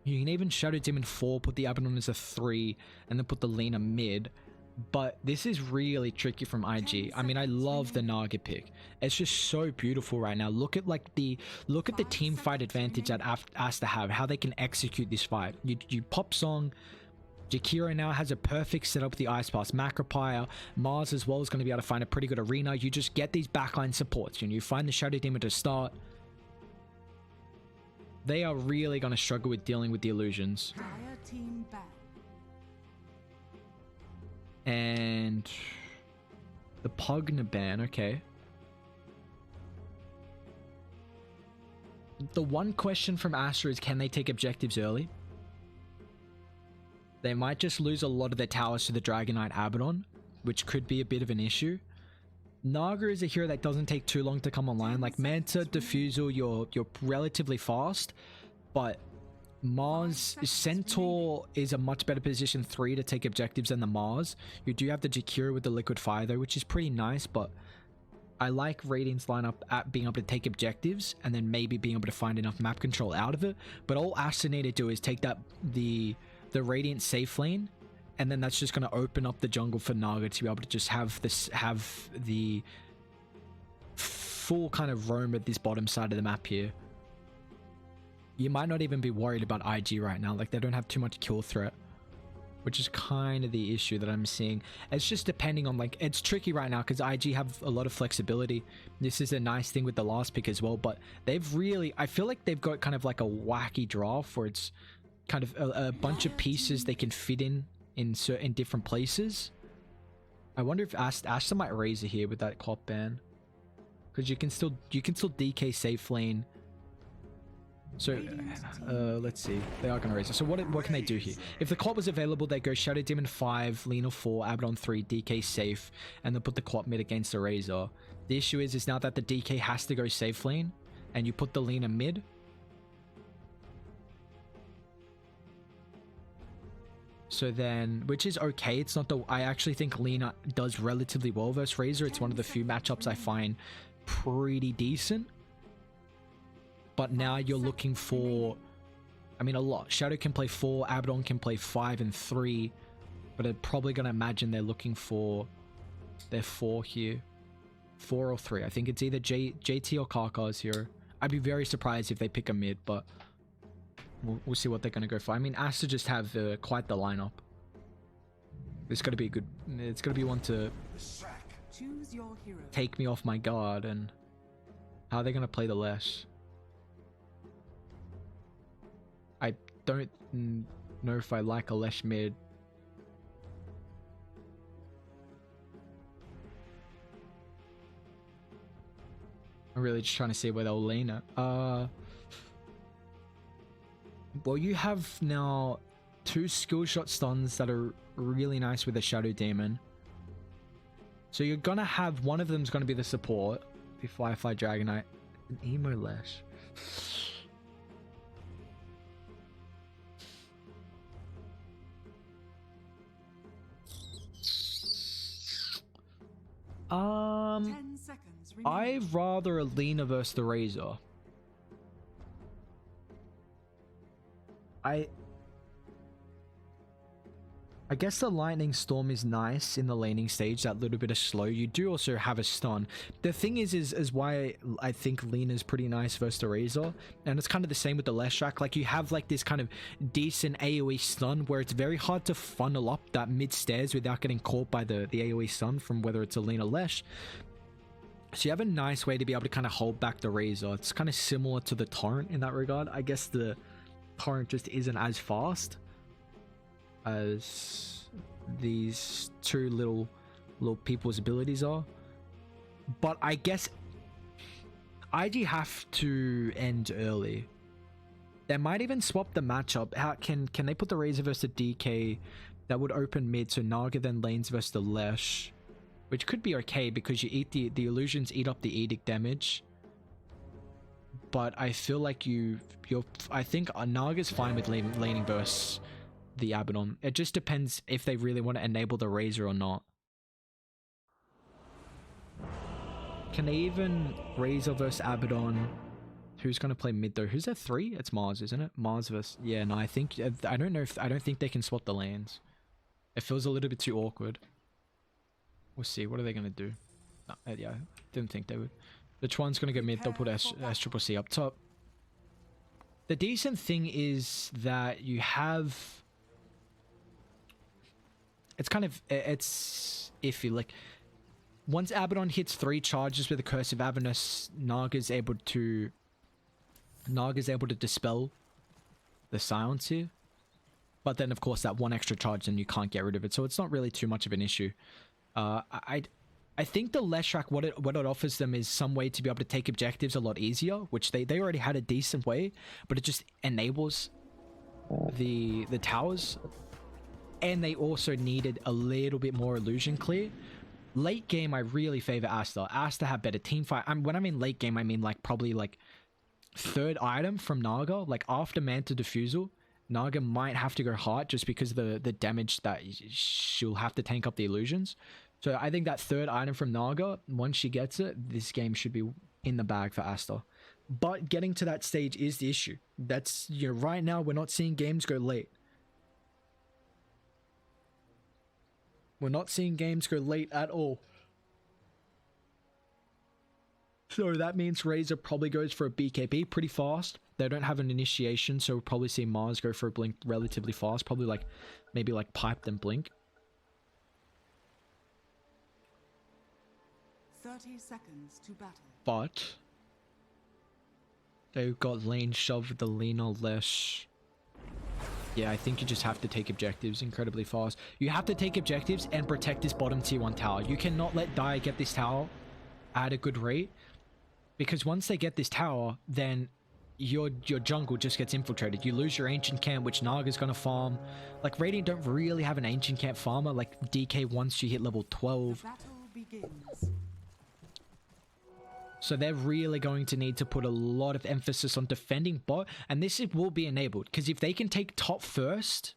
You can even Shadow Demon 4, put the Abaddon as a 3, and then put the Lina mid. But this is really tricky from IG. I mean, I love the Naga pick. It's just so beautiful right now. Look at the team fight advantage that Aster have, how they can execute this fight. You pop Song. Jakiro now has a perfect setup with the Ice Pass. Macropire, Mars as well is going to be able to find a pretty good arena. You just get these backline supports. You find the Shadow Demon to start. They are really going to struggle with dealing with the illusions. And the Pugna ban, okay. The one question from Aster is, can they take objectives early? They might just lose a lot of their towers to the Dragonite Abaddon, which could be a bit of an issue. Naga is a hero that doesn't take too long to come online. Like Manta, Diffusal, you're relatively fast, but Mars, Centaur is a much better position 3 to take objectives than the Mars. You do have the Jakiro with the Liquid Fire though, which is pretty nice, but I like Radiant's lineup at being able to take objectives and then maybe being able to find enough map control out of it. But all Aster need to do is take that the Radiant safe lane, and then that's just going to open up the jungle for Naga to be able to just have the full kind of roam at this bottom side of the map here. You might not even be worried about IG right now. Like, they don't have too much kill threat, which is kind of the issue that I'm seeing. It's just depending on, like, it's tricky right now because IG have a lot of flexibility. This is a nice thing with the last pick as well, but they've really, I feel like they've got kind of like a wacky draft where it's kind of a bunch of pieces they can fit in certain different places. I wonder if Aster might Razor here with that clock ban, because you can still DK safe lane. So let's see, they are going to Razor. So what can they do here? If the clock was available, they go Shadow Demon 5, Lina 4, Abaddon 3, DK safe, and then put the clock mid against the Razor. The issue is now that the DK has to go safe lane and you put the Lina mid, so then, which is okay. It's not the, I actually think Lina does relatively well versus Razor. It's one of the few matchups I find pretty decent. But now you're looking for, I mean, a lot. Shadow can play 4, Abaddon can play 5 and 3, but I'm probably going to imagine they're looking for their 4 here. 4 or 3. I think it's either JT or Karkar's here. I'd be very surprised if they pick a mid, but we'll see what they're going to go for. I mean, Aster just have quite the lineup. It's going to be a good, it's going to be one to take me off my guard. And how are they going to play the Lesh? I don't know if I like a Lesh mid. I'm really just trying to see where they'll lean at. Well, you have now 2 skill shot stuns that are really nice with the Shadow Demon. So you're gonna have, one of them's gonna be the support, the Firefly Dragonite, an Emo Lash. I'd rather a Lina versus the Razor. I guess the Lightning Storm is nice in the laning stage, that little bit of slow. You do also have a stun. The thing is why I think Lina is pretty nice versus the Razor, and it's kind of the same with the Leshrac. Like, you have like this kind of decent AoE stun where it's very hard to funnel up that mid stairs without getting caught by the AoE stun from whether it's a Lina Lesh. So you have a nice way to be able to kind of hold back the Razor. It's kind of similar to the Torrent in that regard. I guess the Torrent just isn't as fast as these two little people's abilities are. But I guess IG have to end early. They might even swap the matchup. How can they put the Razor versus the DK? That would open mid, so Naga then lanes versus the Lesh, which could be okay because you eat the illusions eat up the edict damage. But I feel like I think Naga's fine with laning versus the Abaddon. It just depends if they really want to enable the Razor or not. Can they even Razor versus Abaddon Who's going to play mid though? Who's at 3? It's Mars, isn't it? Mars versus... Yeah, no, I think... I don't know if... I don't think they can swap the lanes. It feels a little bit too awkward. We'll see. What are they going to do? No, yeah, didn't think they would. The Chuan's going to go mid. They'll put S-Triple-C up top. The decent thing is that you have... It's kind of... It's iffy. Like, once Abaddon hits 3 charges with the Curse of Avernus, Naga's able to dispel the silence here. But then, of course, that 1 extra charge, and you can't get rid of it. So it's not really too much of an issue. I think the Leshrac, what it offers them is some way to be able to take objectives a lot easier, which they already had a decent way, but it just enables the towers. And they also needed a little bit more illusion clear. Late game, I really favor Aster. Aster have better team fight. When I mean late game, I mean like probably like 3rd item from Naga, like after Manta Diffusal. Naga might have to go hard just because of the damage that she'll have to tank up the illusions. So I think that 3rd item from Naga, once she gets it, this game should be in the bag for Aster. But getting to that stage is the issue. That's, you know, right now we're not seeing games go late. We're not seeing games go late at all. So that means Razor probably goes for a BKB pretty fast. They don't have an initiation, so we'll probably see Mars go for a blink relatively fast. Probably like, maybe like pipe then blink. 30 seconds to battle. But they've got lane shove with the Lina Lesh. Yeah, I think you just have to take objectives incredibly fast. You have to take objectives and protect this bottom tier 1 tower. You cannot let Dire get this tower at a good rate. Because once they get this tower, then your jungle just gets infiltrated. You lose your ancient camp, which Naga's gonna farm. Like, Radiant don't really have an ancient camp farmer. Like, DK once you hit level 12. The battle begins. So they're really going to need to put a lot of emphasis on defending bot. And this will be enabled. Because if they can take top first,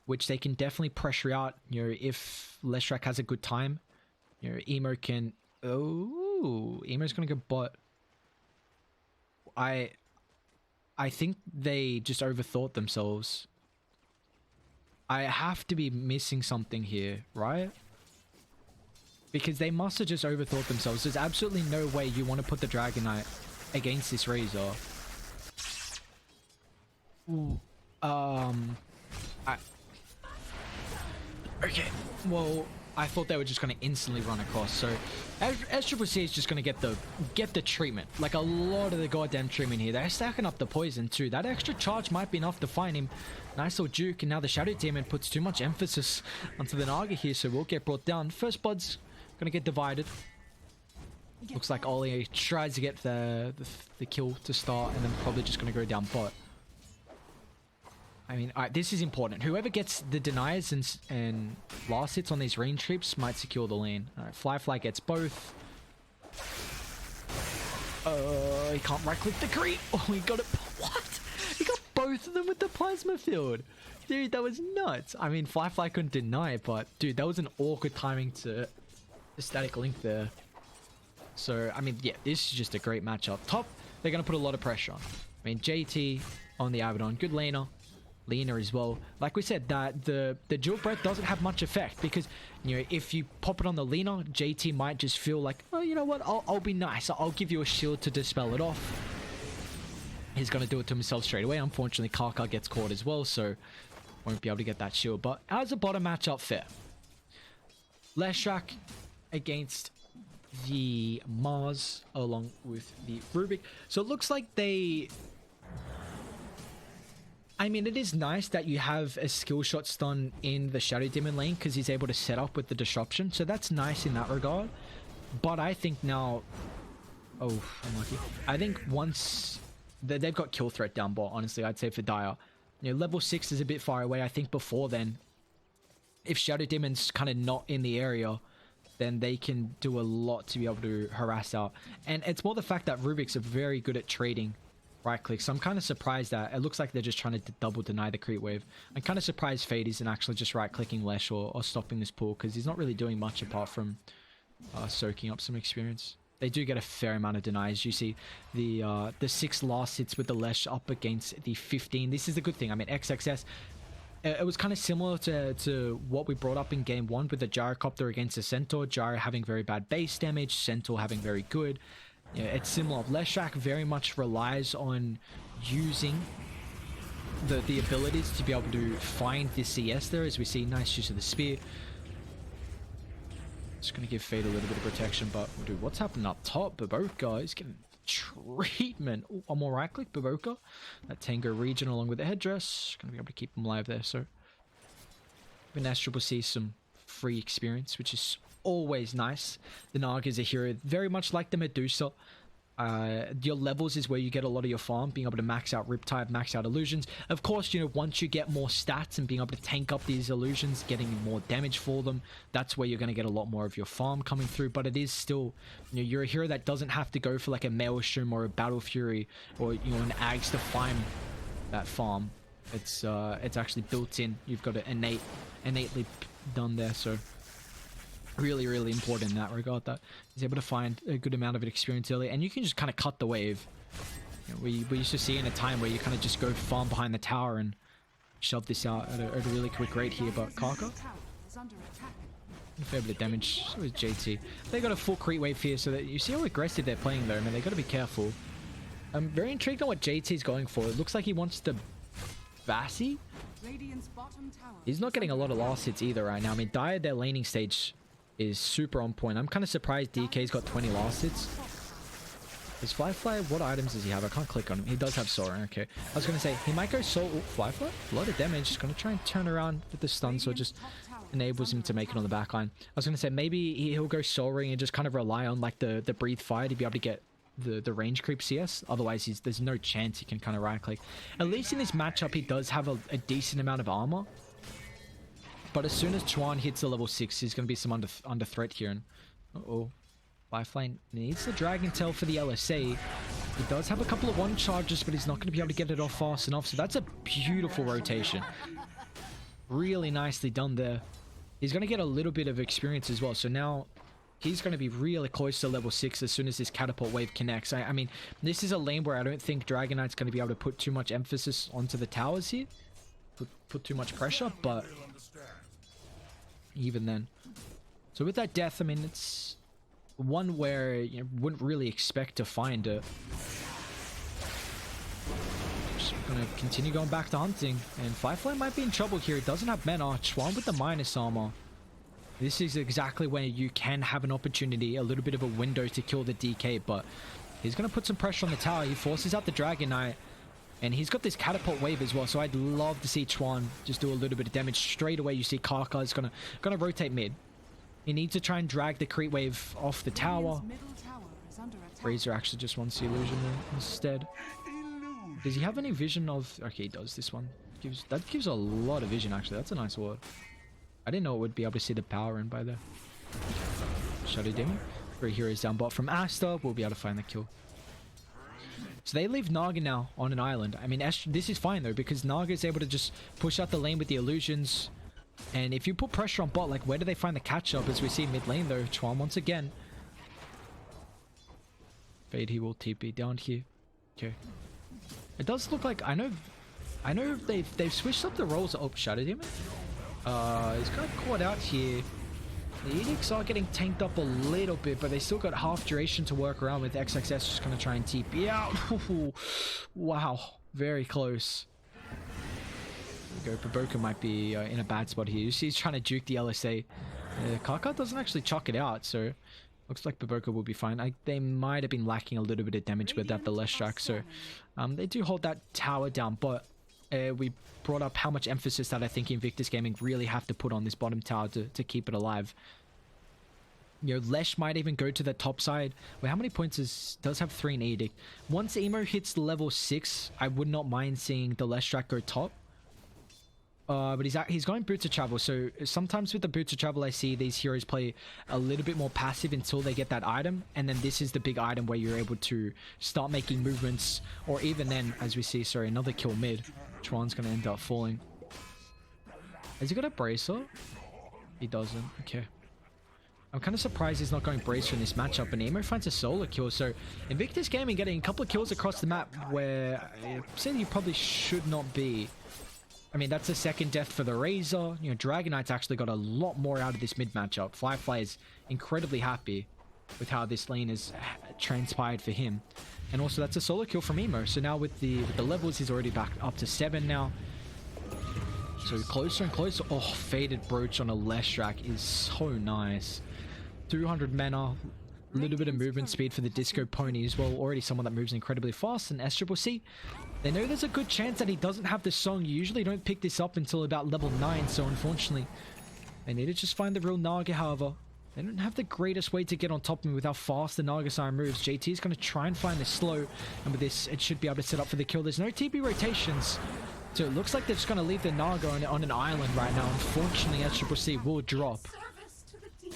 which they can definitely pressure out, you know, if Leshrac has a good time, you know, Emo can... Oh, Emo's going to go bot. I think they just overthought themselves. I have to be missing something here, right? Because they must have just overthought themselves. There's absolutely no way you want to put the Dragon Knight against this Razor. Ooh. Okay, well, I thought they were just going to instantly run across. So S-Triple-C is just going to get the treatment. Like a lot of the goddamn treatment here. They're stacking up the poison too. That extra charge might be enough to find him. Nice little juke. And now the Shadow Demon puts too much emphasis onto the Naga here. So we'll get brought down. First Blood's going to get divided. Looks like Oli tries to get the kill to start. And then probably just going to go down bot. I mean, this is important. Whoever gets the deniers and last hits on these range trips might secure the lane. Alright, Fly gets both. He can't right-click the creep. Oh, he got it. What? He got both of them with the plasma field. Dude, that was nuts. I mean, Fly couldn't deny it, but dude, that was an awkward timing to static link there. So, I mean, yeah, this is just a great matchup. Top, they're going to put a lot of pressure on. I mean, JT on the Abaddon. Good laner. Lina as well. Like we said, that the dual breath doesn't have much effect because, you know, if you pop it on the Lina, JT might just feel like, oh, you know what, I'll be nice. I'll give you a shield to dispel it off. He's going to do it to himself straight away. Unfortunately, Kaka gets caught as well, so won't be able to get that shield. But how's the bottom matchup fair? Leshrac against the Mars along with the Rubik. So it looks like they... I mean, it is nice that you have a skill shot stun in the Shadow Demon lane because he's able to set up with the disruption. So that's nice in that regard. But I think now... Oh, unlucky. I think once... They've got kill threat down bot, honestly, I'd say for Dire. You know, level 6 is a bit far away. I think before then, if Shadow Demon's kind of not in the area, then they can do a lot to be able to harass out. And it's more the fact that Rubik's are very good at trading right clicks. So I'm kind of surprised that it looks like they're just trying to double deny the creep wave. I'm kind of surprised Fade isn't actually just right clicking Lesh or stopping this pull because he's not really doing much apart from soaking up some experience. they do get a fair amount of denies. You see the 6 last hits with the Lesh up against the 15. This is a good thing. I mean, XXS, it was kind of similar to what we brought up in game 1 with the Gyrocopter against the Centaur. Gyro having very bad base damage, Centaur having very good. Yeah, it's similar. Leshrac very much relies on using the abilities to be able to find the CS there, as we see nice use of the spear. Just going to give Fade a little bit of protection, but dude, what's happening up top? Baboka is getting treatment. Ooh, one more right click, Baboka. That Tango region along with the headdress. Going to be able to keep him alive there, so. Even Aster will see some free experience, which is always nice. The Naga is a hero, very much like the Medusa. Your levels is where you get a lot of your farm, being able to max out Riptide, max out illusions. Of course, you know, once you get more stats and being able to tank up these illusions, getting more damage for them, that's where you're going to get a lot more of your farm coming through. But it is still, you know, you're a hero that doesn't have to go for like a Maelstrom or a Battle Fury or, you know, an Ags to find that farm. It's actually built in. You've got it innately done there, so really important in that regard that he's able to find a good amount of experience early, and you can just kind of cut the wave. You know, we used to see in a time where you kind of just go farm behind the tower and shove this out at a really quick rate here, but Kaka, a fair bit of damage. So is JT. They got a full creep wave here, so that you see how aggressive they're playing though. I mean, they got to be careful. I'm very intrigued on what JT's going for. It looks like he wants to Vassy. He's not getting a lot of last hits either right now. I mean, Dire, their laning stage is super on point. I'm kind of surprised DK's got 20 last hits. Is Flyfly, what items does he have? I can't click on him. He does have Soaring, okay. I was going to say, he might go Soul. Flyfly? A lot of damage. He's going to try and turn around with the stun, so it just enables him to make it on the back line. I was going to say, maybe he'll go Soaring and just kind of rely on like the Breathe Fire to be able to get the range creep CS. Otherwise, there's no chance he can kind of right click. At least in this matchup, he does have a decent amount of armor. But as soon as Chuan hits the level 6, he's going to be some under threat here. And uh-oh. Lifeline needs the Dragon Tail for the LSA. He does have a couple of one charges, but he's not going to be able to get it off fast enough. So that's a beautiful rotation. Really nicely done there. He's going to get a little bit of experience as well. So now he's going to be really close to level 6 as soon as this catapult wave connects. I mean, this is a lane where I don't think Dragon Knight's going to be able to put too much emphasis onto the towers here. Put too much pressure, but even then. So with that death, I mean, it's one where you wouldn't really expect to find it. Just gonna continue going back to hunting, and Firefly might be in trouble here. He doesn't have mana. Chuan with the minus armor. This is exactly where you can have an opportunity, a little bit of a window to kill the DK, but he's gonna put some pressure on the tower. He forces out the Dragon Knight, and he's got this catapult wave as well, so I'd love to see Chuan just do a little bit of damage. Straight away you see Kaka is gonna rotate mid. He needs to try and drag the creep wave off the tower. Razor actually just wants the illusion instead. Does he have any vision of... Okay, he does. This one that gives a lot of vision, actually. That's a nice word. I didn't know it would be able to see the power in by there. Shadow Demon. 3 heroes down bot from Aster. We'll be able to find the kill. So they leave Naga now on an island. I mean, this is fine though, because Naga is able to just push out the lane with the illusions. And if you put pressure on bot, like, where do they find the catch-up? As we see mid lane though, Chuan once again. Fade, he will TP down here. Okay. It does look like, I know they've switched up the roles. Oh, Shadow Demon. He's kind of caught out here. The Edicts are getting tanked up a little bit, but they still got half duration to work around with. XXS just going to try and TP out. Wow, very close. There we go. Baboka might be in a bad spot here. You see he's trying to juke the LSA. Kaka doesn't actually chuck it out, so looks like Baboka will be fine. They might have been lacking a little bit of damage with that, the Leshrac, so they do hold that tower down, but we brought up how much emphasis that I think Invictus Gaming really have to put on this bottom tower to keep it alive. You know, Lesh might even go to the top side. Wait, how many points does have 3 in Edict? Once Emo hits level 6, I would not mind seeing the Leshrac go top. But he's going Boots of Travel, so sometimes with the Boots of Travel I see these heroes play a little bit more passive until they get that item, and then this is the big item where you're able to start making movements, or even then, as we see, sorry, another kill mid. Chuan's going to end up falling. Has he got a Bracer? He doesn't, okay. I'm kind of surprised he's not going Bracer in this matchup, and Emo finds a solo kill. So Invictus Gaming getting a couple of kills across the map where I say you probably should not be. I mean, that's a second death for the Razor. You know, Dragon Knight's actually got a lot more out of this mid matchup. Firefly is incredibly happy with how this lane has transpired for him. And also, that's a solo kill from Emo. So now with the levels, he's already back up to 7 now. So closer and closer. Oh, Faded Brooch on a Leshrac is so nice. 200 mana, a little bit of movement speed for the Disco Pony as well. Already someone that moves incredibly fast. And SCCC, they know there's a good chance that he doesn't have this song. You usually don't pick this up until about level 9. So unfortunately, they need to just find the real Naga, however. They don't have the greatest way to get on top of him with how fast the Naga Siren moves. JT is going to try and find the slow. And with this, it should be able to set up for the kill. There's no TP rotations. So it looks like they're just going to leave the Naga on an island right now. Unfortunately, SCCC will drop.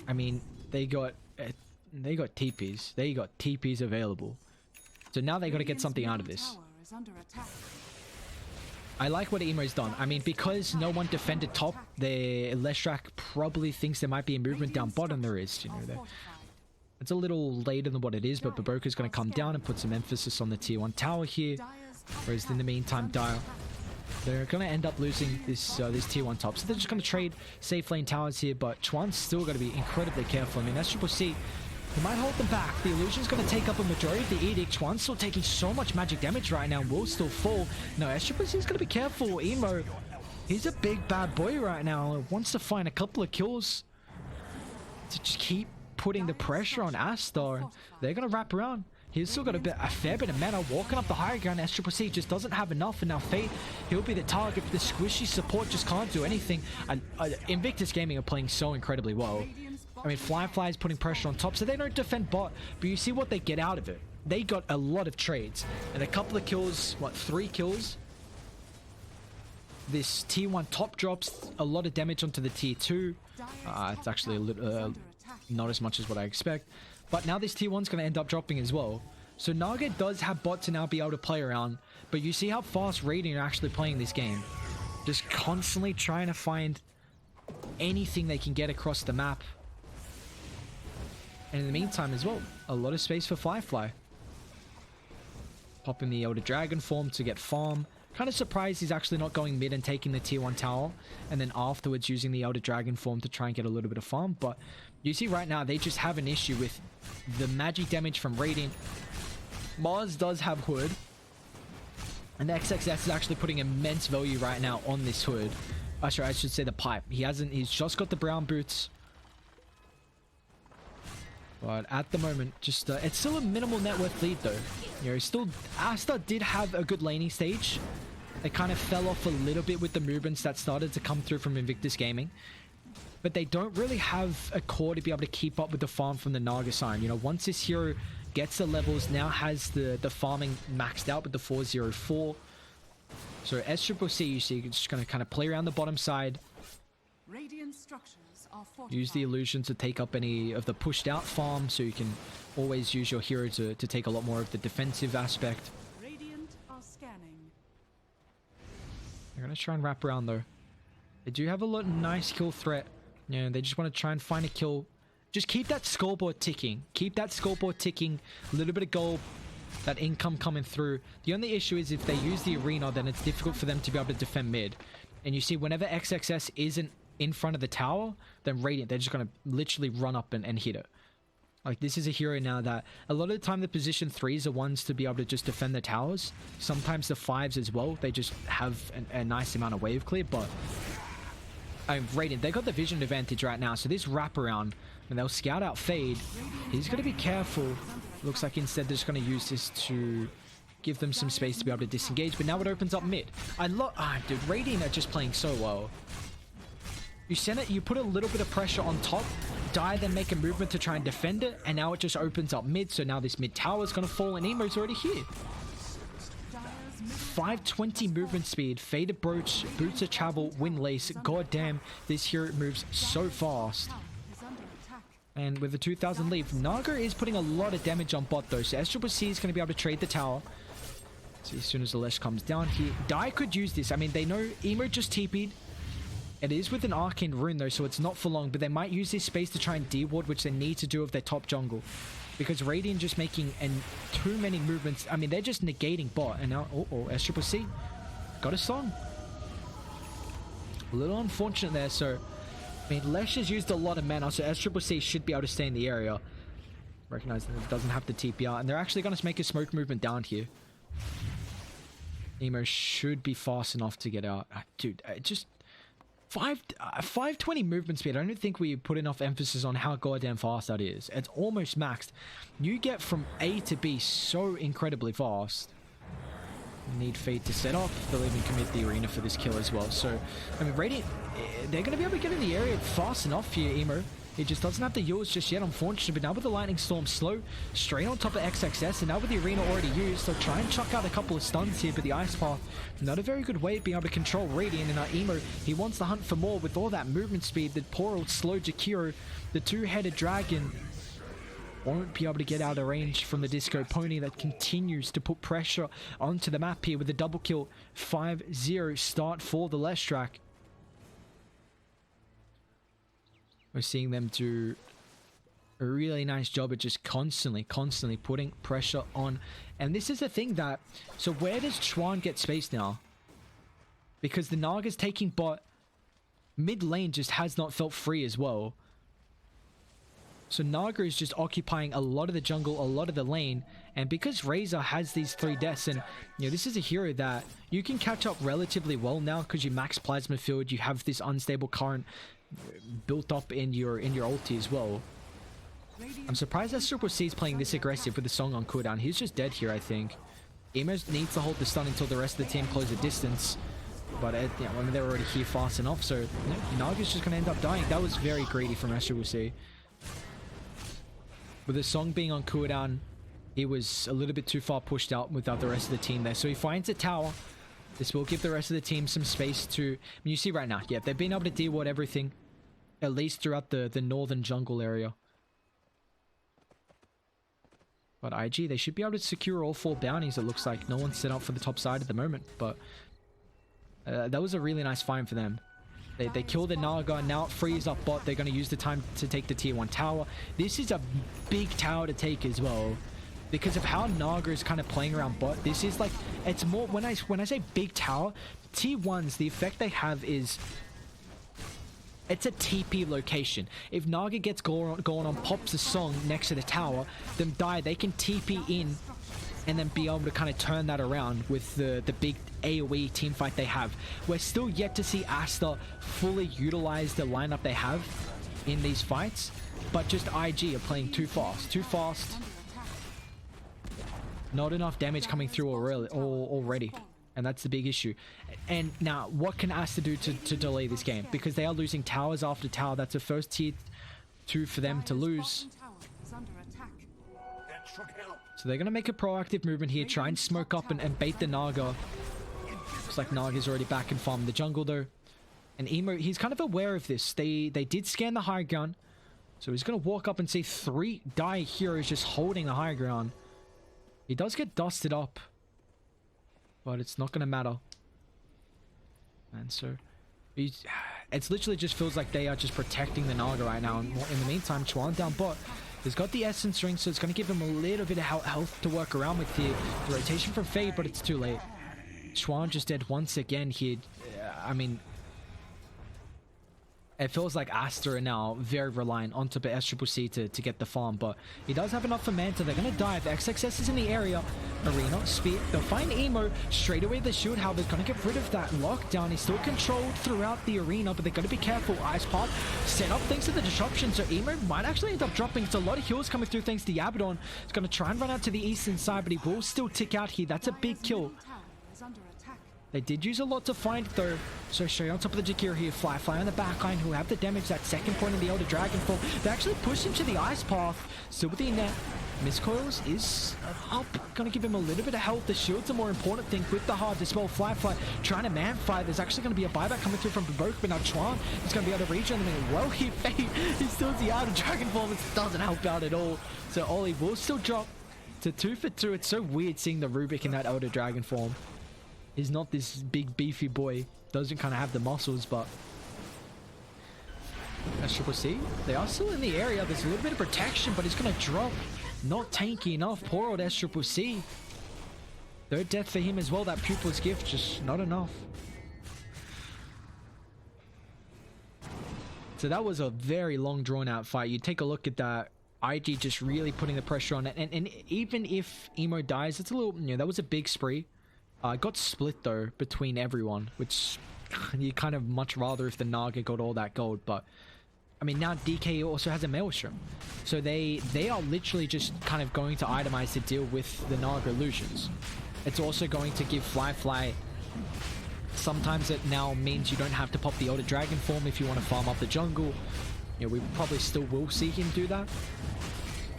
I mean, they got TPs. They got TPs available. So now they got to get something out of this. I like what Emo's done. I mean, because no one defended top, their Leshrac probably thinks there might be a movement down bottom. There is, you know. It's a little later than what it is, but Baboka's going to come down and put some emphasis on the tier 1 tower here. Whereas in the meantime, they're going to end up losing this tier 1 top. So they're just going to trade safe lane towers here, but Chuan's still got to be incredibly careful. I mean, SCCC, he might hold them back. The Illusion's going to take up a majority of the Edict. Chuan's still taking so much magic damage right now and will still fall. No, SCCC's going to be careful. Emo, he's a big bad boy right now. Wants to find a couple of kills to just keep putting the pressure on Aster. They're going to wrap around. He's still got a fair bit of mana walking up the high ground. SCCC just doesn't have enough, and now Fate, he'll be the target. The squishy support just can't do anything. And Invictus Gaming are playing so incredibly well. I mean, Firefly is putting pressure on top, so they don't defend bot, but you see what they get out of it. They got a lot of trades, and a couple of kills, what, 3 kills? This tier 1 top drops a lot of damage onto the tier 2. It's actually a little, not as much as what I expect. But now this tier 1's going to end up dropping as well. So Naga does have bot to now be able to play around, but you see how fast Radiant are actually playing this game. Just constantly trying to find anything they can get across the map. And in the meantime as well, a lot of space for Firefly. Popping the Elder Dragon form to get farm. Kind of surprised he's actually not going mid and taking the tier 1 tower. And then afterwards using the Elder Dragon form to try and get a little bit of farm. But you see right now, they just have an issue with the magic damage from Radiant. Mars does have Hood. And the XXS is actually putting immense value right now on this Hood. Sorry, I should say the pipe. He's just got the brown boots. But at the moment, just it's still a minimal net worth lead though. You know, Aster did have a good laning stage. It kind of fell off a little bit with the movements that started to come through from Invictus Gaming. But they don't really have a core to be able to keep up with the farm from the Naga Siren. You know, once this hero gets the levels, now has the farming maxed out with the 404. So SCCC, you see, just going to kind of play around the bottom side. Radiant structures are Use the illusion to take up any of the pushed out farm, so you can always use your hero to take a lot more of the defensive aspect. Radiant are scanning. They're going to try and wrap around though. They do have a lot nice kill threat. You know, they just want to try and find a kill. Just keep that scoreboard ticking. Keep that scoreboard ticking. A little bit of gold, that income coming through. The only issue is if they use the arena, then it's difficult for them to be able to defend mid. And you see, whenever XXS isn't in front of the tower, then Radiant, they're just going to literally run up and hit it. Like, this is a hero now that a lot of the time the position 3s are ones to be able to just defend the towers. Sometimes the 5s as well. They just have a nice amount of wave clear, but Radiant, they got the vision advantage right now. So this wraparound, and they'll scout out Fade. He's going to be careful. Looks like instead they're just going to use this to give them some space to be able to disengage. But now it opens up mid. Dude, Radiant are just playing so well. You send it, you put a little bit of pressure on top, then make a movement to try and defend it, and now it just opens up mid. So now this mid tower is going to fall, and Emo's already here. 520 movement speed, Faded Brooch, Boots of Travel, Windlace. God damn, this hero moves so fast. And with the 2000 leave, Naga is putting a lot of damage on bot though, so SCCC is going to be able to trade the tower. So as soon as the Lesh comes down here, Dai could use this. I mean, they know Emo just TP'd. It is with an Arcane Rune though, so it's not for long, but they might use this space to try and de-ward, which they need to do of their top jungle. Because Radiant just making too many movements. I mean, they're just negating bot. And now, SCCC got a song. A little unfortunate there, so... I mean, Lesh has used a lot of mana, so SCCC should be able to stay in the area. Recognize that it doesn't have the TP out, and they're actually going to make a smoke movement down here. Emo should be fast enough to get out. Dude, just... 520 movement speed. I don't think we put enough emphasis on how goddamn fast that is. It's almost maxed. You get from A to B so incredibly fast. Need Fate to set up. They'll even commit the arena for this kill as well. So, I mean, Radiant, they're going to be able to get in the area fast enough here, Emo. It just doesn't have the yours just yet, unfortunately. But now with the Lightning Storm slow, straight on top of XXS, and now with the arena already used, they'll try and chuck out a couple of stuns here, but the Ice Path, not a very good way of being able to control Radiant. And now Emo, he wants to hunt for more with all that movement speed. The poor old slow Jakiro, the two-headed dragon, won't be able to get out of range from the Disco Pony that continues to put pressure onto the map here with a double kill. 5-0 start for the Leshrac. We're seeing them do a really nice job at just constantly putting pressure on. And this is the thing that... So where does Chuan get space now? Because the Naga's taking bot. Mid lane just has not felt free as well. So Naga is just occupying a lot of the jungle, a lot of the lane. And because Razor has these 3 deaths, and you know, this is a hero that you can catch up relatively well now because you max Plasma Field, you have this unstable current built up in your ulti as well. I'm surprised that SCCC is playing this aggressive with the song on cooldown. He's just dead here, I think. Emo needs to hold the stun until the rest of the team close the distance. But I mean, they're already here fast enough, so Naga's just going to end up dying. That was very greedy from SCCC. With the song being on cooldown, he was a little bit too far pushed out without the rest of the team there. So he finds a tower. This will give the rest of the team some space to... I mean, you see right now, yeah, they've been able to de-ward everything. At least throughout the northern jungle area. But IG, they should be able to secure all 4 bounties, it looks like. No one's set up for the top side at the moment, but... that was a really nice find for them. They killed the Naga, now it frees up bot. They're going to use the time to take the tier 1 tower. This is a big tower to take as well. Because of how Naga is kind of playing around bot. This is like, it's more, when I say big tower, tier 1s, the effect they have is... It's a TP location. If Naga gets going on, pops a song next to the tower, them die, they can TP in and then be able to kind of turn that around with the big AoE team fight they have. We're still yet to see Aster fully utilize the lineup they have in these fights, but just IG are playing too fast. Too fast. Not enough damage coming through already. And that's the big issue. And now, what can Aster do to delay this game? Because they are losing towers after tower. That's a first tier 2 for them to lose. So they're going to make a proactive movement here. Try and smoke up and bait the Naga. Looks like Naga's already back and farming the jungle though. And Emo, he's kind of aware of this. They did scan the high ground. So he's going to walk up and see 3 dire heroes just holding the high ground. He does get dusted up. But it's not going to matter. And so... It's literally just feels like they are just protecting the Naga right now. And in the meantime, Chuan down bot. He's got the Essence Ring, so it's going to give him a little bit of health to work around with here. The rotation from Fade, but it's too late. Chuan just dead once again here. I mean... It feels like Aster are now very reliant on top of SCCC to get the farm, but he does have enough for Manta. They're going to dive. XXS is in the area. Arena, Spear. They'll find Emo. Straight away, the shield. How they're going to get rid of that lockdown. He's still controlled throughout the arena, but they're going to be careful. Ice Path set up thanks to the disruption, so Emo might actually end up dropping. It's a lot of heals coming through thanks to Abaddon. He's going to try and run out to the eastern side, but he will still tick out here. That's a big kill. They did use a lot to find though. So straight on top of the Jakiro here, Fly on the backline, who have the damage, that second point in the Elder Dragonfall. They actually push him to the Ice Path. Still with the net. Miscoils is up. Gonna give him a little bit of health. The shield's a more important thing with the hard dispel. Fly trying to man fight. There's actually gonna be a buyback coming through from Provoke, but now Chuan is gonna be able to regen them in. Well, he still has the Elder Dragonfall, which doesn't help out at all. So Ollie will still drop to 2 for 2. It's so weird seeing the Rubik in that Elder Dragon form. He's not this big beefy boy. Doesn't kind of have the muscles, but SCCC. They are still in the area. There's a little bit of protection, but he's going to drop. Not tanky enough. Poor old SCCC. Third death for him as well. That Pupil's Gift, just not enough. So that was a very long drawn out fight. You take a look at that. IG just really putting the pressure on it. And even if Emo dies, it's a little, you know, that was a big spree. Got split though between everyone, which you kind of much rather if the Naga got all that gold. But I mean, now DK also has a Maelstrom. So they are literally just kind of going to itemize to deal with the Naga illusions. It's also going to give Fly. Sometimes it now means you don't have to pop the Elder Dragon form if you want to farm up the jungle. You know, we probably still will see him do that.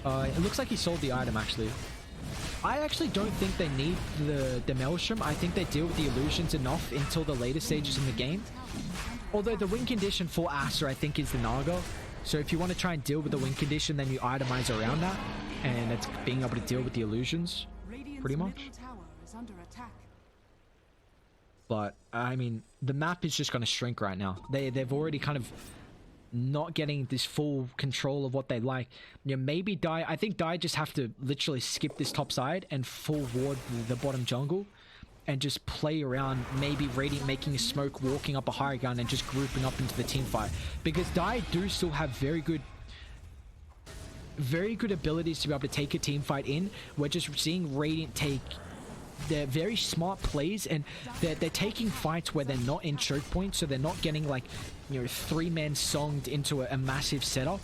It looks like he sold the item actually. I actually don't think they need the Maelstrom. I think they deal with the illusions enough until the later stages in the game. Although the win condition for Aster I think is the Naga. So if you want to try and deal with the win condition, then you itemize around that. And it's being able to deal with the illusions. Pretty much. But I mean, the map is just going to shrink right now. They've already kind of not getting this full control of what they like. You know, maybe Dai, I think Dai just have to literally skip this top side and full ward the bottom jungle and just play around, maybe Radiant making a smoke, walking up a high ground and just grouping up into the team fight. Because Dai do still have very good abilities to be able to take a team fight in. We're just seeing Radiant take they're very smart plays, and they're taking fights where they're not in choke points, so they're not getting like, you know, 3-man songed into a massive setup,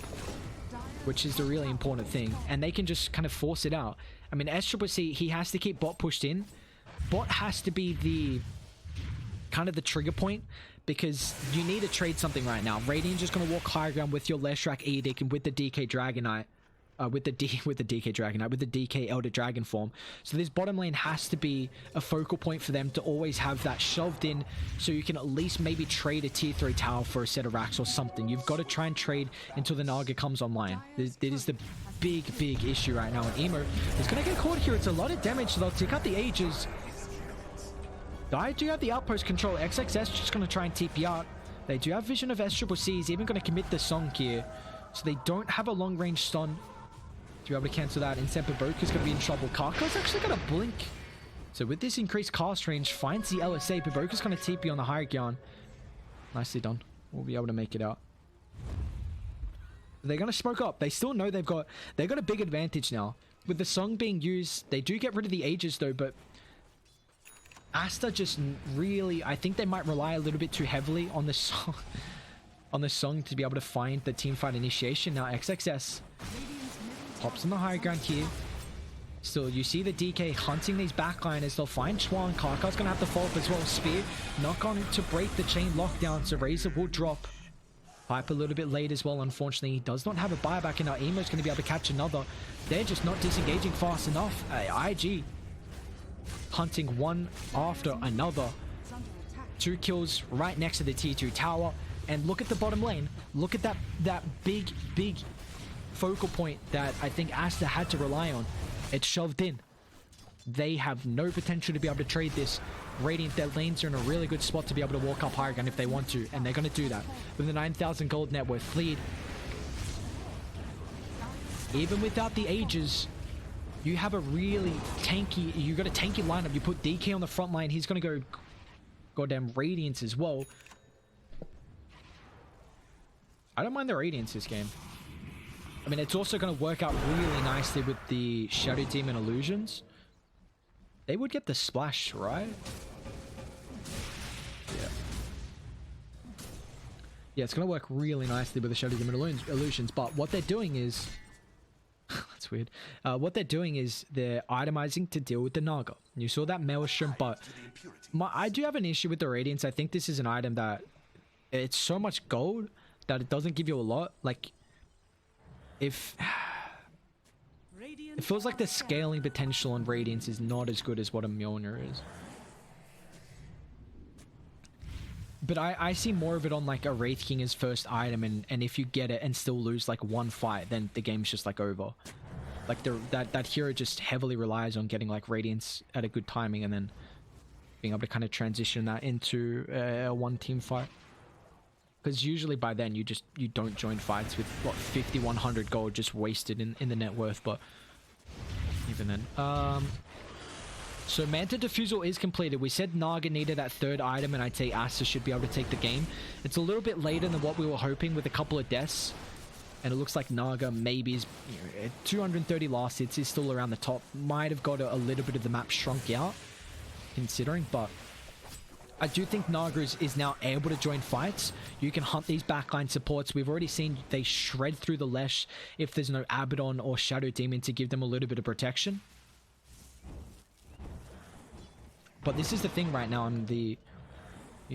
which is the really important thing, and they can just kind of force it out. I mean, SCCC, he has to keep bot pushed in. Bot has to be the kind of the trigger point, because you need to trade something right now. Radiant's just going to walk high ground with your Leshrac Edict and with the DK Dragonite. With the DK Dragonite, with the DK Elder Dragon form. So this bottom lane has to be a focal point for them to always have that shoved in, so you can at least maybe trade a tier 3 tower for a set of racks or something. You've got to try and trade until the Naga comes online. It is the big issue right now. And Emo is going to get caught here. It's a lot of damage, so they'll take out the Aegis. They do have the outpost control. XXS just going to try and TP out. They do have vision of SCCC. He's even going to commit the song here. So they don't have a long range stun to be able to cancel that. Instead, Baboka's going to be in trouble. Karka's actually going to blink. So with this increased cast range, finds the LSA. Baboka's going to TP on the high ground. Nicely done. We'll be able to make it out. They're going to smoke up. They still know they've got a big advantage now. With the song being used, they do get rid of the Aegis though, but Aster just really, I think they might rely a little bit too heavily on the song, to be able to find the teamfight initiation. Now XXS pops on the high ground here. Still, you see the DK hunting these backliners. They'll find Chuan. Karka's going to have to fall up as well. Spear not going to break the chain lockdown, so Razor will drop. Pipe a little bit late as well, unfortunately. He does not have a buyback, and now Emo's going to be able to catch another. They're just not disengaging fast enough. IG hunting one after another. 2 kills right next to the tier 2 tower. And look at the bottom lane. Look at that big focal point that I think Aster had to rely on. It's shoved in. They have no potential to be able to trade this. Radiant, their lanes are in a really good spot to be able to walk up high ground if they want to, and they're going to do that with the 9,000 gold net worth lead. Even without the Aegis, you have a really tanky, you got a tanky lineup. You put DK on the front line, he's going to go goddamn Radiance as well. I don't mind the Radiance this game. I mean, it's also going to work out really nicely with the Shadow Demon illusions. They would get the splash, right? Yeah, it's going to work really nicely with the Shadow Demon illusions, but what they're doing is... that's weird. What they're doing is they're itemizing to deal with the Naga. You saw that Maelstrom, but I do have an issue with the Radiance. I think this is an item that... it's so much gold that it doesn't give you a lot. Like... if it feels like the scaling potential on Radiance is not as good as what a Mjolnir is. But I see more of it on like a Wraith King as first item, and if you get it and still lose like one fight, then the game's just like over. Like that hero just heavily relies on getting like Radiance at a good timing and then being able to kind of transition that into a one team fight. Because usually by then you don't join fights with what 5100 gold just wasted in the net worth. But even then, so Manta Diffusal is completed. We said Naga needed that third item, and I'd say Aster should be able to take the game. It's a little bit later than what we were hoping with a couple of deaths. And it looks like Naga maybe is, you know, 230 last hits, is still around the top. Might have got a little bit of the map shrunk out, considering, but I do think Naga is now able to join fights. You can hunt these backline supports. We've already seen they shred through the Lesh if there's no Abaddon or Shadow Demon to give them a little bit of protection. But this is the thing right now. You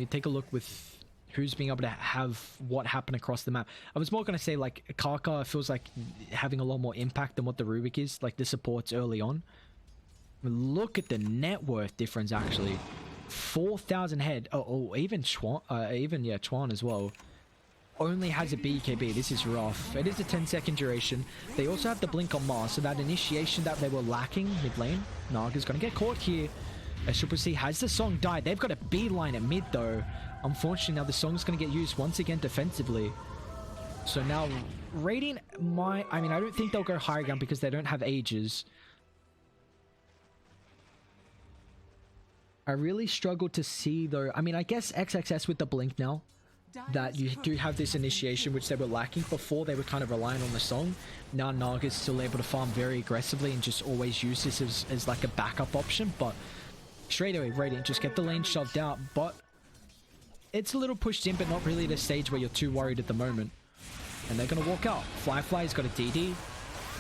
take a look with who's being able to have what happen across the map. I was more going to say, like, Kaka feels like having a lot more impact than what the Rubik is, like the supports early on. Look at the net worth difference, actually. 4,000 head. Even Chuan, Chuan as well. Only has a BKB. This is rough. It is a 10-second duration. They also have the blink on Mars, so that initiation that they were lacking mid lane, Naga's going to get caught here. SCC has the Song died. They've got a beeline at mid though. Unfortunately, now the Song's going to get used once again defensively. So now Radiant might... I mean, I don't think they'll go higher ground because they don't have Ages. I really struggle to see though. I mean, I guess XXS with the blink now, that you do have this initiation which they were lacking. Before they were kind of relying on the Song. Now Naga's still able to farm very aggressively and just always use this as like a backup option. But straight away Radiant just get the lane shoved out. But it's a little pushed in, but not really at a stage where you're too worried at the moment. And they're going to walk out. Fly's got a DD.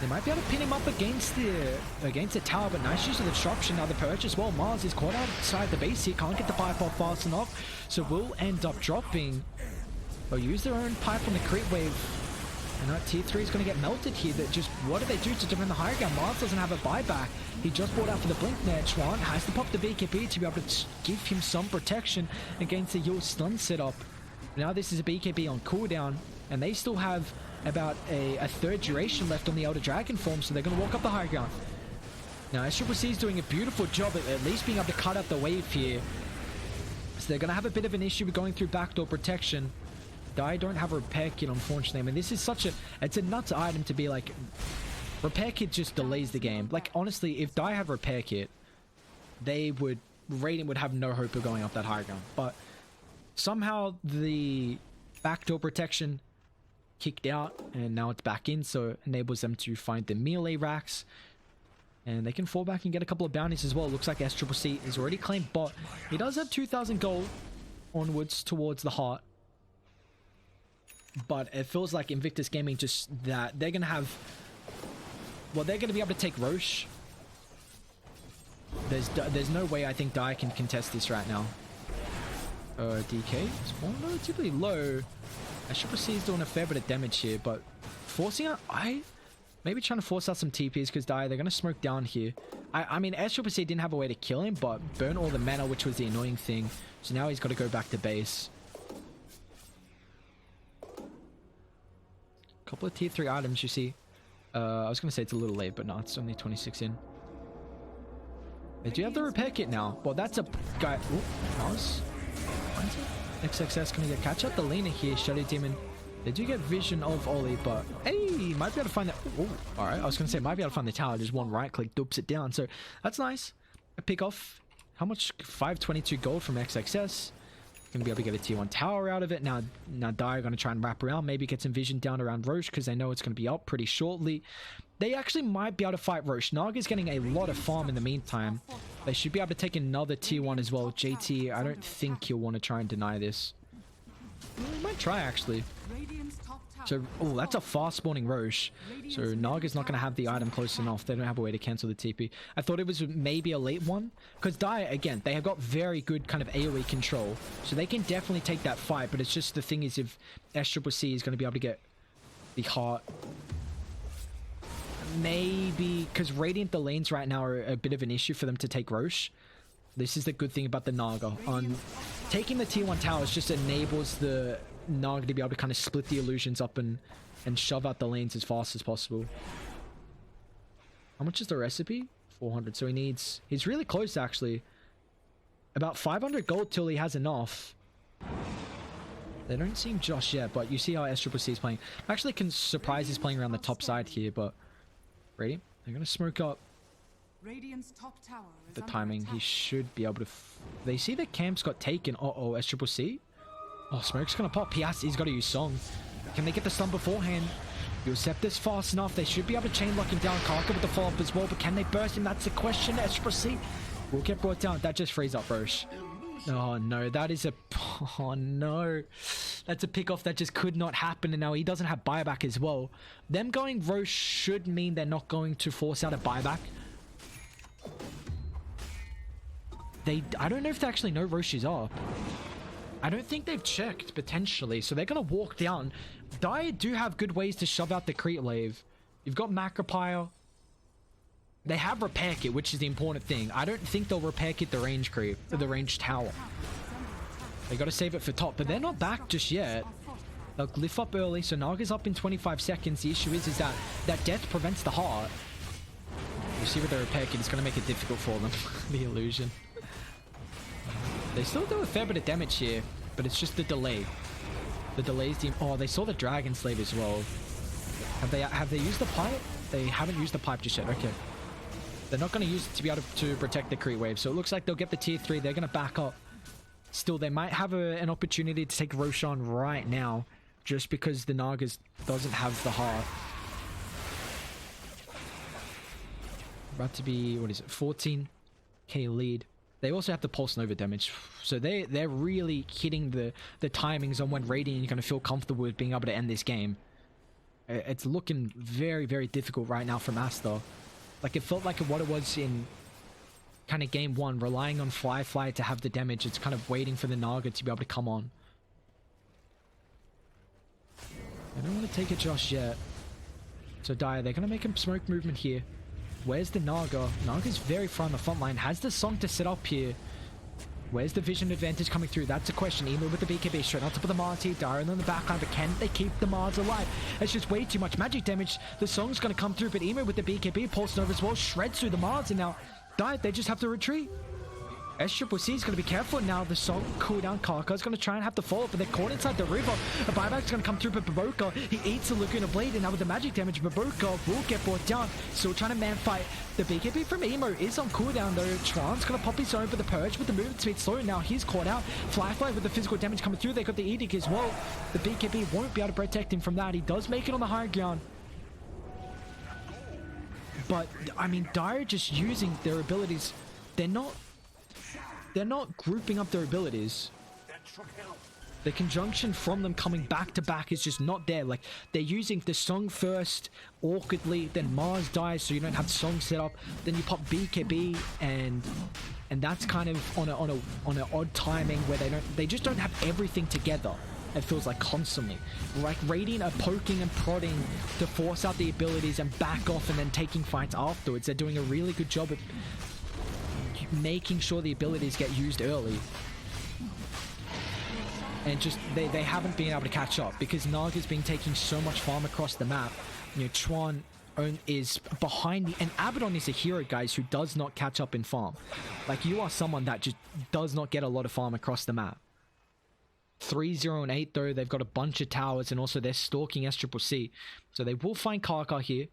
They might be able to pin him up against the tower, but nice use of the disruption. Now the purchase. Well, Mars is caught outside the base here. Can't get the pipe off fast enough. So will end up dropping. They'll use their own pipe on the creep wave. And that tier 3 is going to get melted here. That just, what do they do to defend the high ground? Mars doesn't have a buyback. He just brought out for the blink there. Chuan has to pop the BKB to be able to give him some protection against the Yule stun setup. Now this is a BKB on cooldown, and they still have about a third duration left on the Elder Dragon form, so they're going to walk up the high ground. Now SCC is doing a beautiful job at least being able to cut out the wave here. So they're going to have a bit of an issue with going through backdoor protection. I don't have a repair kit, unfortunately. I mean, this is such it's a nuts item to be like, repair kit just delays the game. Like, honestly, if Dai have repair kit, Radiant would have no hope of going up that high ground. But somehow the backdoor protection kicked out, and now it's back in, so it enables them to find the melee racks. And they can fall back and get a couple of bounties as well. Looks like SCC is already claimed bot. He does have 2,000 gold onwards towards the heart. But it feels like Invictus Gaming just that they're going to have... Well, they're going to be able to take Roche. There's no way I think Dai can contest this right now. DK is relatively low. SCC is doing a fair bit of damage here, but forcing out... Maybe trying to force out some TPs because they're going to smoke down here. I mean, SCC didn't have a way to kill him, but burn all the mana, which was the annoying thing. So now he's got to go back to base. Couple of tier 3 items, you see. I was going to say it's a little late, but no, it's only 26 in. They do have the repair kit now. Well, that's a guy... Ooh, Mars. XXS going to get catch up the Lena here, Shadow Demon. They do get vision of Oli, but hey, might be able to find that. Oh, all right. I was going to say might be able to find the tower. Just one right click dupes it down. So that's nice. A pick off. How much? 522 gold from XXS. Going to be able to get a tier 1 tower out of it. Now Dai are going to try and wrap around. Maybe get some vision down around Roche because they know it's going to be up pretty shortly. They actually might be able to fight Roche. Naga's getting a lot of farm in the meantime. They should be able to take another tier 1 as well. JT, I don't think he'll want to try and deny this. He might try actually. So, oh, that's a fast spawning Roche. So Naga's not going to have the item close enough. They don't have a way to cancel the TP. I thought it was maybe a late one. Because Dai, again, they have got very good kind of AoE control. So they can definitely take that fight. But it's just the thing is if SCC is going to be able to get the heart. Maybe, because Radiant the lanes right now are a bit of an issue for them to take Roche. This is the good thing about the Naga. On taking the tier 1 towers just enables the Naga to be able to kind of split the illusions up and shove out the lanes as fast as possible. How much is the recipe? 400. So he's really close actually. About 500 gold till he has enough. They don't seem just yet, but you see how SCCC is playing. I'm actually surprised he's playing around the top side here, but... Ready? They're going to smoke up. Radiant's top tower is The under timing, attack. he should be able to... They see the camps got taken. Uh-oh, SCCC. Oh, Smoke's going to pop. He's got to use Song. Can they get the stun beforehand? You accept this fast enough. They should be able to chain lock him down. Karka with the follow-up as well, but can they burst him? That's the question. SCCC will get brought down. That just frees up Roche. Oh no, that is a... Oh no. That's a pick off that just could not happen, and now he doesn't have buyback as well. Them going Roche should mean they're not going to force out a buyback. I don't know if they actually know Roche's up. I don't think they've checked, potentially, so they're going to walk down. Dire do have good ways to shove out the creep wave. You've got Macropire. They have repair kit, which is the important thing. I don't think they'll repair kit the range creep, or the range tower. They got to save it for top, but they're not back just yet. They'll glyph up early, so Naga's up in 25 seconds. The issue is that death prevents the heart. You see with the repair kit, it's going to make it difficult for them. The illusion. They still do a fair bit of damage here, but it's just the delay. The delay's the... Oh, they saw the Dragon Slave as well. Have they used the pipe? They haven't used the pipe just yet. Okay. They're not going to use it to be able to protect the creep wave, so it looks like they'll get the tier 3. They're going to back up. Still, they might have an opportunity to take Roshan right now, just because the Nagas doesn't have the heart. About to be, what is it, 14k lead. They also have the Pulse Nova damage, so they're really hitting the timings on when Radiant is going to feel comfortable with being able to end this game. It's looking very, very difficult right now from Aster. Like, it felt like what it was in kind of game 1, relying on Fly to have the damage. It's kind of waiting for the Naga to be able to come on. I don't want to take it just yet. So Dire, they're going to make a smoke movement here. Where's the Naga? Naga's very far on the front line. Has the Song to set up here. Where's the vision advantage coming through? That's a question. Emu with the BKB straight on top of the Mars here. Dire in the backline, but can they keep the Mars alive? It's just way too much magic damage. The Song's going to come through, but Emu with the BKB, Pulse Nova as well, shreds through the Mars, and now Dire, they just have to retreat. SCCC is going to be careful now. The Song cooldown. Karka's going to try and have to follow, but they're caught inside the river. A buyback's going to come through, but Baboka, he eats the Laguna Blade, and now with the magic damage, Baboka will get brought down. Still trying to man fight. The BKB from Emo is on cooldown though. Chuan's going to pop his own, but the Purge with the movement speed slow. Now he's caught out. Fly with the physical damage coming through. They got the Edict as well. The BKB won't be able to protect him from that. He does make it on the high ground. But, I mean, Dire just using their abilities. They're not grouping up their abilities. The conjunction from them coming back to back is just not there. Like, they're using the Song first awkwardly, then Mars dies, so you don't have Song set up. Then you pop BKB, and that's kind of on an odd timing where they just don't have everything together. It feels like constantly. Like Radiant are poking and prodding to force out the abilities and back off, and then taking fights afterwards. They're doing a really good job at making sure the abilities get used early, and just they haven't been able to catch up because Naga's been taking so much farm across the map. You know, Chuan is behind and Abaddon is a hero, guys, who does not catch up in farm. Like, you are someone that just does not get a lot of farm across the map. 3, 0, and 8 though, they've got a bunch of towers, and also they're stalking SCCC, so they will find Karka here.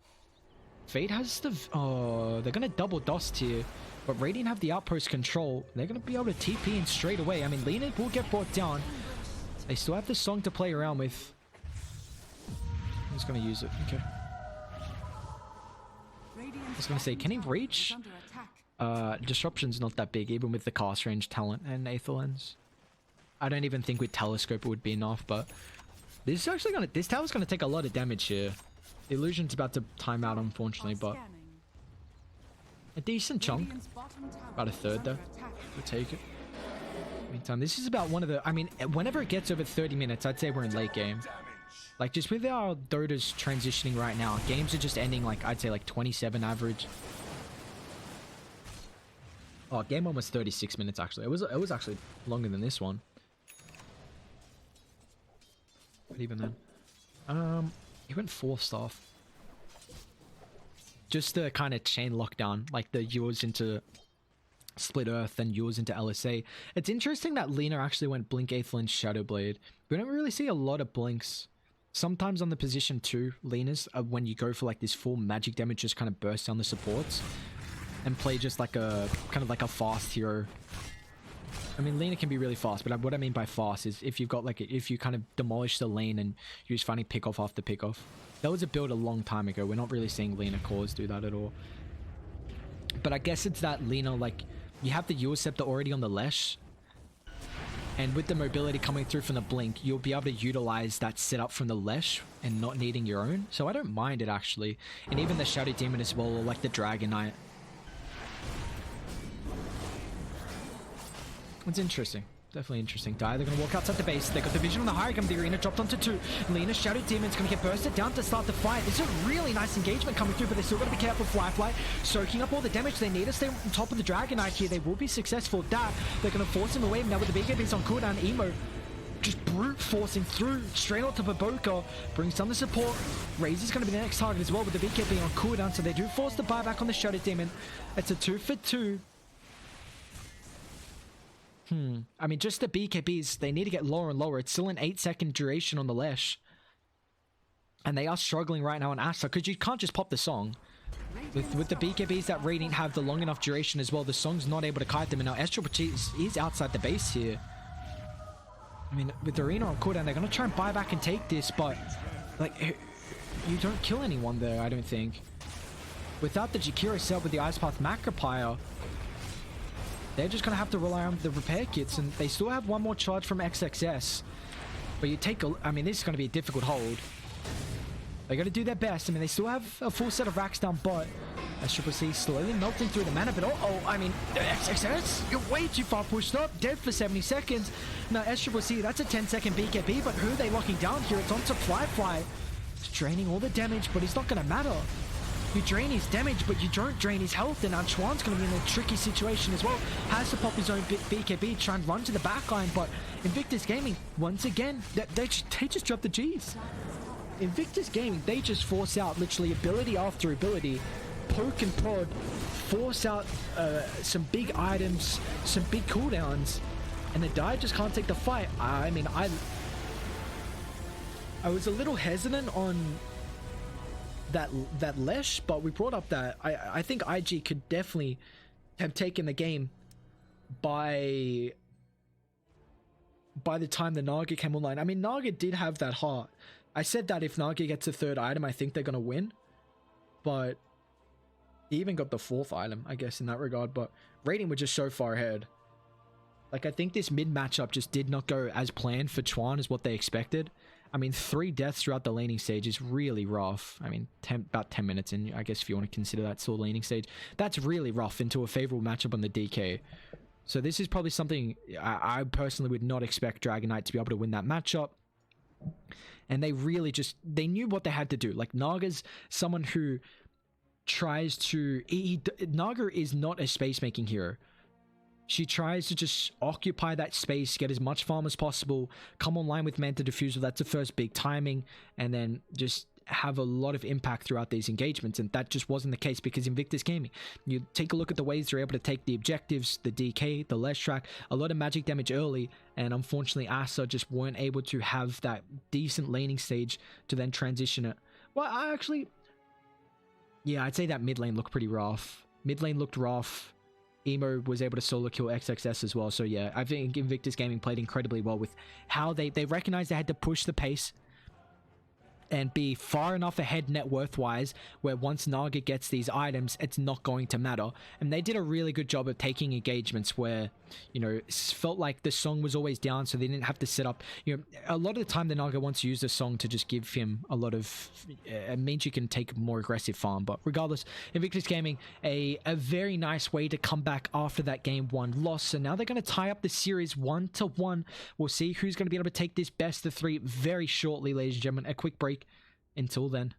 Fate has the... Oh, they're gonna double dust here. But Radiant have the outpost control. They're going to be able to TP in straight away. I mean, Leonid will get brought down. They still have the Song to play around with. I'm just going to use it. Okay. I was going to say, can he reach? Disruption's not that big, even with the cast range, talent, and Aether Lens. I don't even think with Telescope it would be enough, but this is actually going to... This tower's going to take a lot of damage here. Illusion's about to time out, unfortunately, but... A decent chunk. About a third though. We'll take it. Meantime, this is about one of the... I mean, whenever it gets over 30 minutes, I'd say we're in late game. Like, just with our Dota's transitioning right now, games are just ending, like, I'd say, like, 27 average. Oh, game 1 was 36 minutes, actually. It was actually longer than this one. But even then. He went 4 staff. Just the kind of chain lockdown, like the yours into Split Earth, then yours into LSA. It's interesting that Lena actually went Blink Aethelin Shadowblade. We don't really see a lot of blinks. Sometimes on the position 2 Lenas, when you go for like this full magic damage, just kind of burst down the supports and play just like a kind of like a fast hero. I mean, Lena can be really fast, but what I mean by fast is if you've got like if you kind of demolish the lane and you just finding pick off after pick off. That was a build a long time ago. We're not really seeing Lena cores do that at all. But I guess it's that Lena, like, you have the Eul Scepter already on the Lesh, and with the mobility coming through from the Blink, you'll be able to utilize that setup from the Lesh and not needing your own. So I don't mind it, actually. And even the Shadow Demon as well, or like the Dragon Knight. It's interesting. Definitely interesting. They're going to walk outside the base. They got the vision on the high ground. The arena dropped onto 2. Lena's Shadow Demon's going to get bursted down to start the fight. This is a really nice engagement coming through, but they still got to be careful. Fly, soaking up all the damage. They need to stay on top of the Dragon Knight here. They will be successful at that. They're going to force him away. Now with the BKBs on cooldown, Emo just brute forcing through straight onto Baboka. Brings down the support. Razor's going to be the next target as well with the BKB on cooldown, so they do force the buyback on the Shadow Demon. It's a 2 for 2. I mean, just the BKBs, they need to get lower and lower. It's still an 8-second duration on the Lesh. And they are struggling right now on Aster, because you can't just pop the song. With the BKBs that Radiant have the long enough duration as well, the song's not able to kite them. And now Aster is outside the base here. I mean, with the arena on cooldown, they're going to try and buy back and take this, but like, you don't kill anyone there, I don't think. Without the Jakiro set with the Ice Path Macropire, they're just going to have to rely on the repair kits, and they still have one more charge from XXS. But you take a... I mean, this is going to be a difficult hold. They got to do their best. I mean, they still have a full set of racks down, but SCC slowly melting through the mana. But I mean, XXS, you're way too far pushed up. Dead for 70 seconds. Now, SCC, that's a 10-second BKB, but who are they locking down here? It's onto Fly. It's draining all the damage, but it's not going to matter. You drain his damage, but you don't drain his health, and Antoine's going to be in a tricky situation as well. Has to pop his own BKB, try and run to the backline, but Invictus Gaming, once again, they just dropped the G's. Invictus Gaming, they just force out literally ability after ability, poke and prod, force out some big items, some big cooldowns, and the Dire just can't take the fight. I mean, I was a little hesitant on that Lesh, but we brought up that I think IG could definitely have taken the game by the time the Naga came online. I mean, Naga did have that heart. I said that if Naga gets a 3rd item, I think they're gonna win, but he even got the 4th item, I guess, in that regard. But Radiant were just so far ahead. Like, I think this mid matchup just did not go as planned for Chuan as what they expected. I mean, 3 deaths throughout the laning stage is really rough. I mean, about 10 minutes in, I guess, if you want to consider that still laning stage. That's really rough into a favorable matchup on the DK. So this is probably something I personally would not expect Dragon Knight to be able to win that matchup. And they really just, they knew what they had to do. Like, Naga's someone who tries to... Naga is not a space-making hero. She tries to just occupy that space, get as much farm as possible, come online with Manta Diffusal, that's the first big timing, and then just have a lot of impact throughout these engagements. And that just wasn't the case because Invictus Gaming, you take a look at the ways they're able to take the objectives, the DK, the Lesh track, a lot of magic damage early, and unfortunately Aster just weren't able to have that decent laning stage to then transition it. Well, I'd say that mid lane looked pretty rough. Mid lane looked rough. Emo was able to solo kill XXS as well. So yeah, I think Invictus Gaming played incredibly well with how they recognized they had to push the pace and be far enough ahead net worth wise where once Naga gets these items, it's not going to matter. And they did a really good job of taking engagements where, you know, it felt like the song was always down, so they didn't have to set up, you know, a lot of the time the Naga wants to use the song to just give him a lot of, it means you can take more aggressive farm. But regardless, Invictus Gaming, a very nice way to come back after that game 1 loss. So now they're going to tie up the series 1-1. We'll see who's going to be able to take this best of 3 very shortly, ladies and gentlemen. A quick break. Until then.